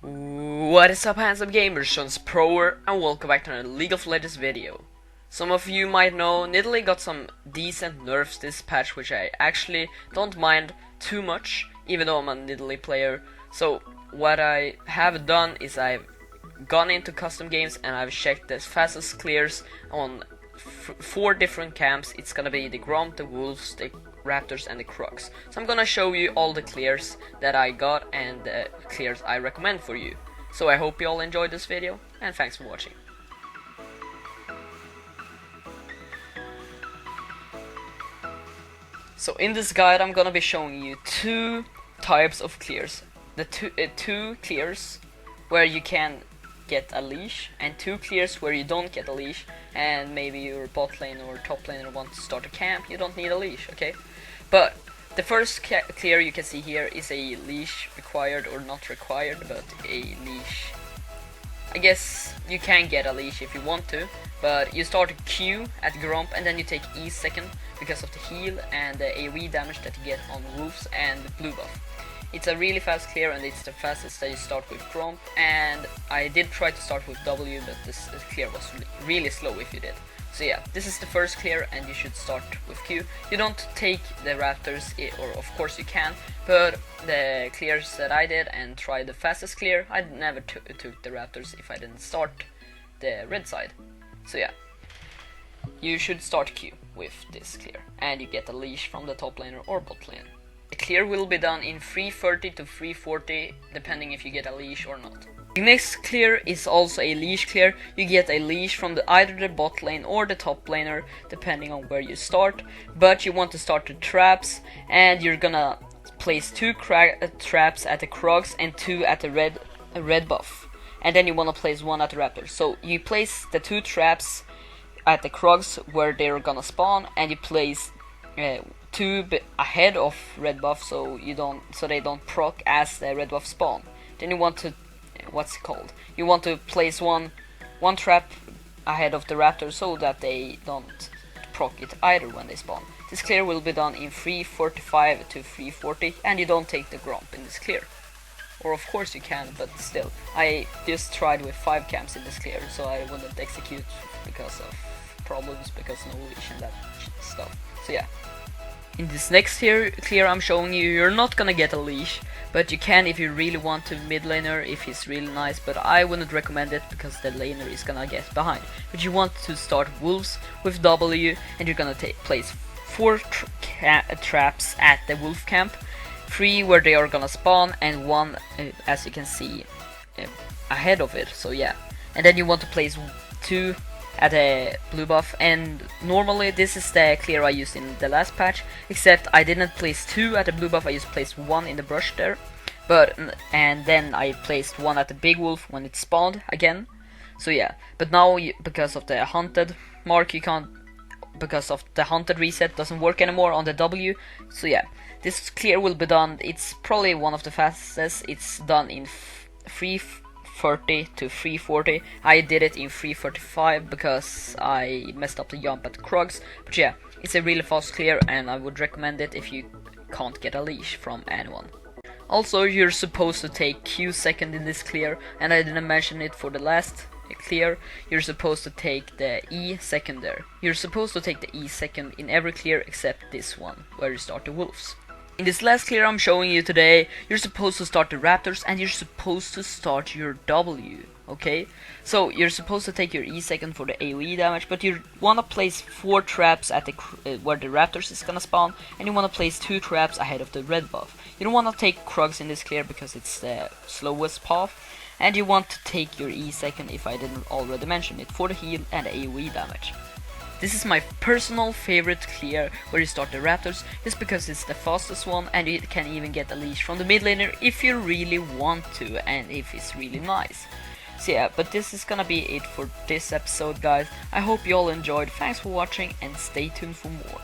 What is up, handsome gamers, Sean's Proer, and welcome back to another League of Legends video. Some of you might know Nidalee got some decent nerfs this patch, which I actually don't mind too much, even though I'm a Nidalee player. So what I have done is I've gone into custom games and I've checked the fastest clears on 4 different camps. It's gonna be the Gromp, the Wolves, the Raptors and the Crocs. So I'm gonna show you all the clears that I got and the clears I recommend for you. So I hope you all enjoyed this video, and thanks for watching. So in this guide I'm gonna be showing you 2 types of clears. The two clears where you can get a leash, and 2 clears where you don't get a leash, and maybe your bot lane or top laner want to start a camp, you don't need a leash, okay? But the first clear you can see here is a leash required, or not required, but a leash. I guess you can get a leash if you want to, but you start a Q at Gromp and then you take E second because of the heal and the AoE damage that you get on Wolves and blue buff. It's a really fast clear, and it's the fastest that you start with Gromp, and I did try to start with W, but this clear was really slow if you did. So yeah, this is the first clear and you should start with Q. You don't take the Raptors, or of course you can, but the clears that I did and tried the fastest clear, I never took the Raptors if I didn't start the red side. So yeah, you should start Q with this clear, and you get a leash from the top laner or bot lane. The clear will be done in 330 to 340, depending if you get a leash or not. The next clear is also a leash clear. You get a leash from either the bot lane or the top laner, depending on where you start. But you want to start the traps, and you're gonna place 2 traps at the Crocs and 2 at the red buff. And then you wanna place 1 at the Raptor. So you place the 2 traps at the Crocs where they're gonna spawn, and you place 2 ahead of red buff, so they don't proc as the red buff spawn. Then you want to you want to place one trap ahead of the Raptor so that they don't proc it either when they spawn. This clear will be done in 345 to 340, and you don't take the Gromp in this clear. Or of course you can, but still. I just tried with 5 camps in this clear, so I wouldn't execute because of problems, because no leash and that stuff. So yeah. In this next clear I'm showing you, you're not gonna get a leash, but you can if you really want to mid laner, if he's really nice, but I wouldn't recommend it because the laner is gonna get behind. But you want to start Wolves with W, and you're gonna place 4 traps at the Wolf camp, 3 where they are gonna spawn, and 1 as you can see ahead of it, so yeah. And then you want to place 2 at a blue buff, and normally this is the clear I used in the last patch, except I didn't place 2 at the blue buff, I just placed 1 in the brush there, and then I placed 1 at the big wolf when it spawned again. So yeah, but now because of the hunted mark you can't, because of the hunted reset doesn't work anymore on the W. So yeah, this clear will be done, it's probably one of the fastest. It's done in 330 to 340. I did it in 345 because I messed up the jump at the Crocs. But yeah, it's a really fast clear, and I would recommend it if you can't get a leash from anyone. Also, you're supposed to take Q second in this clear, and I didn't mention it for the last clear. You're supposed to take the E second there. You're supposed to take the E second in every clear except this one, where you start the Wolves. In this last clear I'm showing you today, you're supposed to start the Raptors, and you're supposed to start your W, okay? So you're supposed to take your E second for the AoE damage, but you want to place 4 traps at the where the Raptors is gonna spawn, and you want to place 2 traps ahead of the red buff. You don't want to take Krugs in this clear because it's the slowest path, and you want to take your E second, if I didn't already mention it, for the heal and AoE damage. This is my personal favorite clear where you start the Raptors, just because it's the fastest one, and you can even get a leash from the mid laner if you really want to, and if it's really nice. So yeah, but this is gonna be it for this episode, guys. I hope you all enjoyed, thanks for watching, and stay tuned for more.